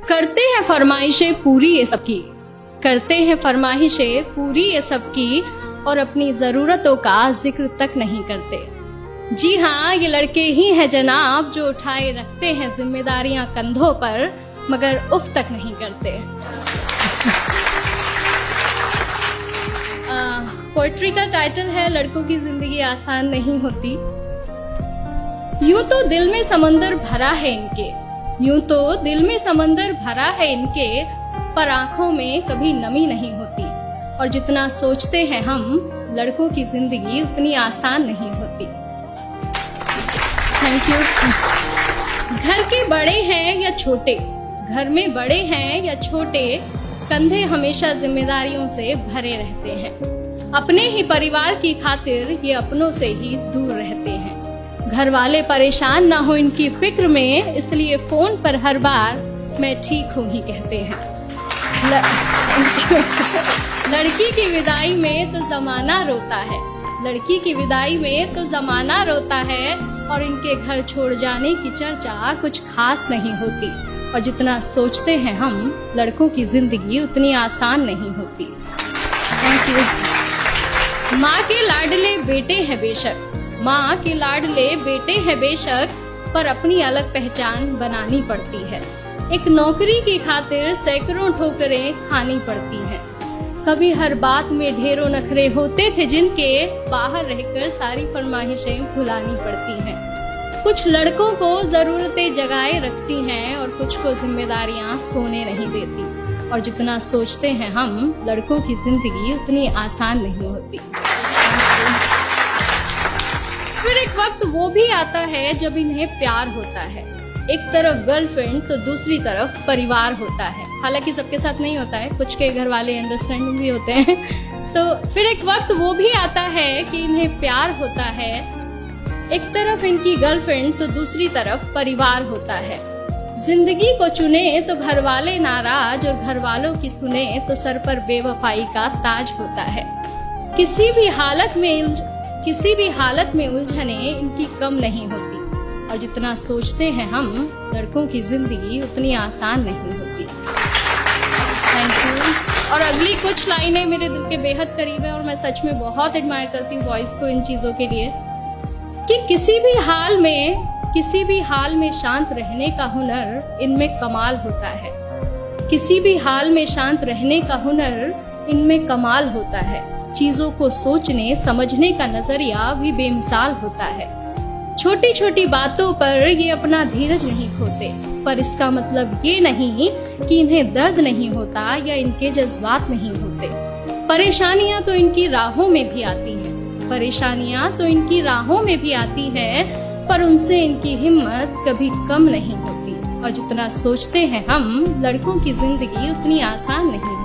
करते हैं फरमाइशें पूरी ये सबकी, करते हैं फरमाइशें पूरी ये सबकी, और अपनी ज़रूरतों का जिक्र तक नहीं करते। जी हाँ, ये लड़के ही हैं जनाब जो उठाए रखते हैं जिम्मेदारियां कंधों पर, मगर उफ तक नहीं करते। पोएट्री का टाइटल है लड़कों की जिंदगी आसान नहीं होती। यूं तो दिल में समंदर भरा है इनके, यूं तो दिल में समंदर भरा है इनके, पर आंखों में कभी नमी नहीं होती। और जितना सोचते हैं हम, लड़कों की जिंदगी उतनी आसान नहीं होती। Thank you. घर के बड़े हैं या छोटे, घर में बड़े हैं या छोटे, कंधे हमेशा जिम्मेदारियों से भरे रहते हैं। अपने ही परिवार की खातिर ये अपनों से ही दूर रहते हैं। घर वाले परेशान ना हो इनकी फिक्र में, इसलिए फोन पर हर बार मैं ठीक हूँ ही कहते हैं। लड़की की विदाई में तो जमाना रोता है, लड़की की विदाई में तो जमाना रोता है, और इनके घर छोड़ जाने की चर्चा कुछ खास नहीं होती। और जितना सोचते हैं हम, लड़कों की जिंदगी उतनी आसान नहीं होती। Thank you. माँ के लाडले बेटे हैं बेशक, माँ के लाडले बेटे हैं बेशक, पर अपनी अलग पहचान बनानी पड़ती है। एक नौकरी की खातिर सैकड़ों ठोकरें खानी पड़ती हैं। कभी हर बात में ढेरों नखरे होते थे जिनके, बाहर रहकर सारी फरमाइशें भुलानी पड़ती हैं। कुछ लड़कों को जरूरतें जगाए रखती हैं और कुछ को जिम्मेदारियां सोने नहीं देती। और जितना सोचते हैं हम, लड़कों की जिंदगी उतनी आसान नहीं होती। फिर एक वक्त वो भी आता है जब इन्हें प्यार होता है। एक तरफ गर्लफ्रेंड तो दूसरी तरफ परिवार होता है। हालांकि सबके साथ नहीं होता है, कुछ के घर वाले अंडरस्टैंडिंग भी होते हैं। तो फिर एक वक्त वो भी आता है कि इन्हें प्यार होता है। एक तरफ इनकी गर्लफ्रेंड तो दूसरी तरफ परिवार होता है। जिंदगी को चुने तो घर वाले नाराज, और घर वालों की सुने तो सर पर बेवफाई का ताज होता है। किसी भी हालत में उलझने इनकी कम नहीं होती। और जितना सोचते हैं हम, लड़कों की जिंदगी उतनी आसान नहीं होती। Thank you. और अगली कुछ लाइनें मेरे दिल के बेहद करीब है, और मैं सच में बहुत एडमायर करती हूँ वॉइस को इन चीजों के लिए, कि किसी भी हाल में शांत रहने का हुनर इनमें कमाल होता है। किसी भी हाल में शांत रहने का हुनर इनमें कमाल होता है। चीजों को सोचने समझने का नजरिया भी बेमिसाल होता है। छोटी छोटी बातों पर ये अपना धीरज नहीं खोते, पर इसका मतलब ये नहीं कि इन्हें दर्द नहीं होता या इनके जज्बात नहीं होते। परेशानियां तो इनकी राहों में भी आती हैं, परेशानियां तो इनकी राहों में भी आती हैं, पर उनसे इनकी हिम्मत कभी कम नहीं होती। और जितना सोचते हैं हम, लड़कों की जिंदगी उतनी आसान नहीं होती।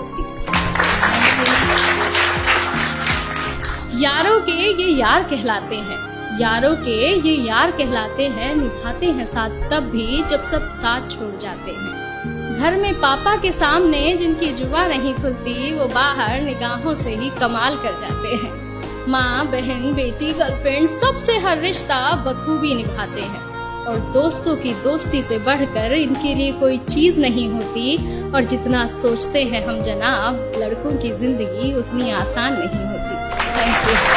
यारों के ये यार कहलाते हैं, यारों के ये यार कहलाते हैं, निभाते हैं साथ तब भी जब सब साथ छोड़ जाते हैं। घर में पापा के सामने जिनकी जुबान नहीं खुलती, वो बाहर निगाहों से ही कमाल कर जाते हैं। माँ, बहन, बेटी, गर्लफ्रेंड, सबसे हर रिश्ता बखूबी निभाते हैं। और दोस्तों की दोस्ती से बढ़कर इनके लिए कोई चीज नहीं होती। और जितना सोचते हैं हम जनाब, लड़कों की जिंदगी उतनी आसान नहीं होती। Thank you.